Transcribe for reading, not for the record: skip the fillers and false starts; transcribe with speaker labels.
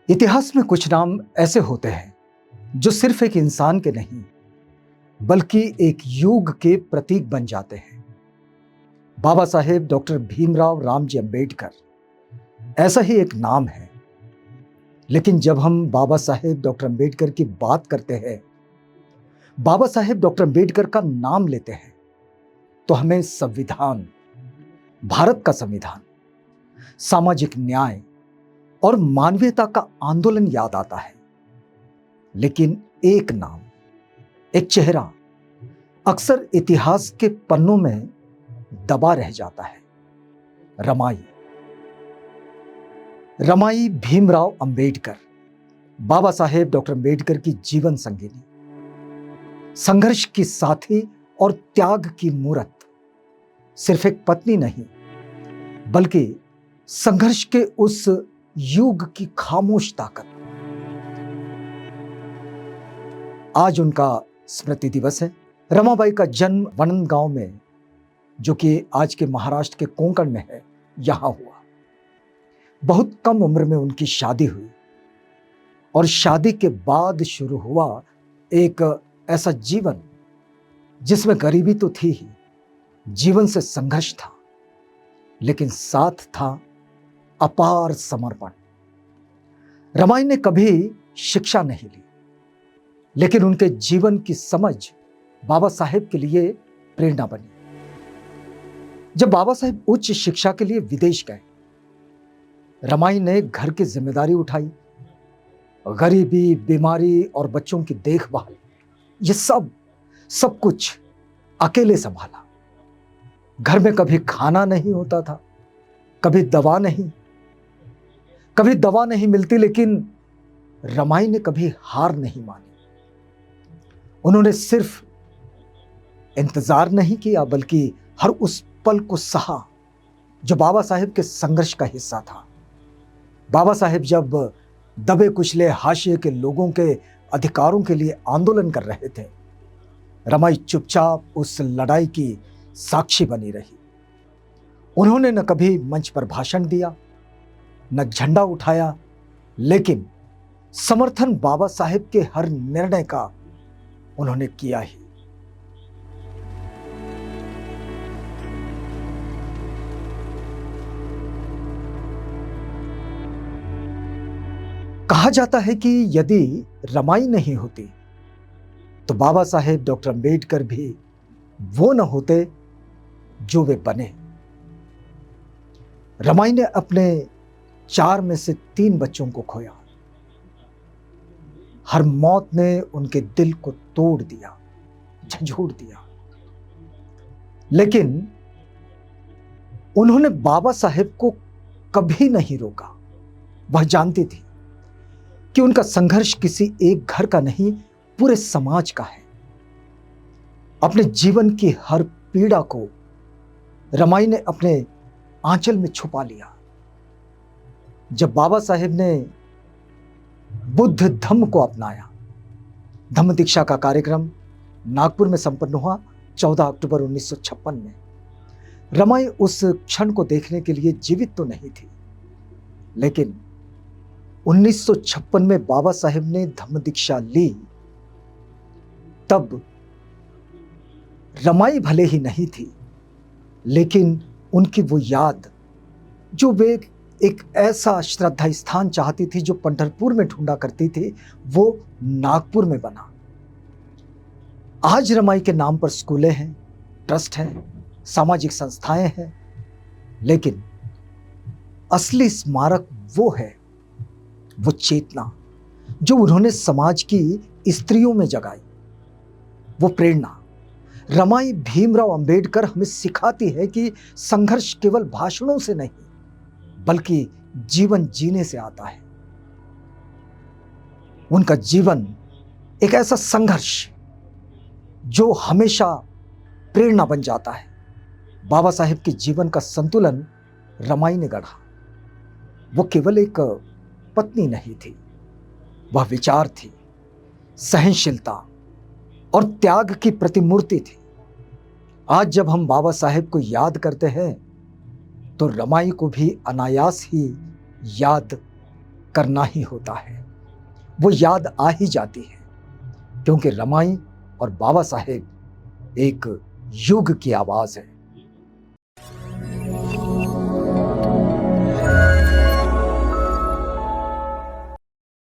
Speaker 1: इतिहास में कुछ नाम ऐसे होते हैं जो सिर्फ एक इंसान के नहीं बल्कि एक युग के प्रतीक बन जाते हैं। बाबा साहेब डॉक्टर भीमराव रामजी अंबेडकर ऐसा ही एक नाम है। लेकिन जब हम बाबा साहेब डॉक्टर अंबेडकर की बात करते हैं, बाबा साहेब डॉक्टर अंबेडकर का नाम लेते हैं, तो हमें संविधान, भारत का संविधान, सामाजिक न्याय और मानवीयता का आंदोलन याद आता है। लेकिन एक नाम, एक चेहरा अक्सर इतिहास के पन्नों में दबा रह जाता है। रमाई भीमराव अंबेडकर, बाबा साहेब डॉक्टर अंबेडकर की जीवन संगिनी, संघर्ष की साथी और त्याग की मूरत। सिर्फ एक पत्नी नहीं बल्कि संघर्ष के उस युग की खामोश ताकत। आज उनका स्मृति दिवस है। रमाबाई का जन्म वनंद गांव में, जो कि आज के महाराष्ट्र के कोंकण में है, यहां हुआ। बहुत कम उम्र में उनकी शादी हुई और शादी के बाद शुरू हुआ एक ऐसा जीवन जिसमें गरीबी तो थी ही, जीवन से संघर्ष था, लेकिन साथ था अपार समर्पण। रमाई ने कभी शिक्षा नहीं ली, लेकिन उनके जीवन की समझ बाबा साहेब के लिए प्रेरणा बनी। जब बाबा साहेब उच्च शिक्षा के लिए विदेश गए, रमाई ने घर की जिम्मेदारी उठाई। गरीबी, बीमारी और बच्चों की देखभाल, ये सब कुछ अकेले संभाला। घर में कभी खाना नहीं होता था, कभी दवा नहीं मिलती, लेकिन रमाई ने कभी हार नहीं मानी। उन्होंने सिर्फ इंतजार नहीं किया, बल्कि हर उस पल को सहा जो बाबा साहेब के संघर्ष का हिस्सा था। बाबा साहेब जब दबे कुचले हाशिए के लोगों के अधिकारों के लिए आंदोलन कर रहे थे, रमाई चुपचाप उस लड़ाई की साक्षी बनी रही। उन्होंने न कभी मंच पर भाषण दिया, न झंडा उठाया, लेकिन समर्थन बाबा साहेब के हर निर्णय का उन्होंने किया ही। कहा जाता है कि यदि रमाई नहीं होती तो बाबा साहेब डॉक्टर अंबेडकर भी वो न होते जो वे बने। रमाई ने अपने 4 में से 3 बच्चों को खोया। हर मौत ने उनके दिल को तोड़ दिया, झंझोड़ दिया, लेकिन उन्होंने बाबा साहेब को कभी नहीं रोका। वह जानती थी कि उनका संघर्ष किसी एक घर का नहीं, पूरे समाज का है। अपने जीवन की हर पीड़ा को रमाई ने अपने आंचल में छुपा लिया। जब बाबा साहेब ने बुद्ध धम्म को अपनाया, धम्म दीक्षा का कार्यक्रम नागपुर में संपन्न हुआ 14 अक्टूबर 1956 में। रमाई उस क्षण को देखने के लिए जीवित तो नहीं थी, लेकिन 1956 में बाबा साहेब ने धम्म दीक्षा ली, तब रमाई भले ही नहीं थी, लेकिन उनकी वो याद, जो वे एक ऐसा श्रद्धा स्थान चाहती थी जो पंढरपुर में ढूंढा करती थी, वो नागपुर में बना। आज रमाई के नाम पर स्कूलें हैं, ट्रस्ट हैं, सामाजिक संस्थाएं हैं, लेकिन असली स्मारक वो है, वो चेतना जो उन्होंने समाज की स्त्रियों में जगाई, वो प्रेरणा। रमाई भीमराव अंबेडकर हमें सिखाती है कि संघर्ष केवल भाषणों से नहीं बल्कि जीवन जीने से आता है। उनका जीवन एक ऐसा संघर्ष जो हमेशा प्रेरणा बन जाता है। बाबा साहेब के जीवन का संतुलन रमाई ने गढ़ा। वो केवल एक पत्नी नहीं थी, वह विचार थी, सहनशीलता और त्याग की प्रतिमूर्ति थी। आज जब हम बाबा साहेब को याद करते हैं तो रमाई को भी अनायास ही याद करना ही होता है, वो याद आ ही जाती है, क्योंकि रमाई और बाबा साहेब एक युग की आवाज़ है।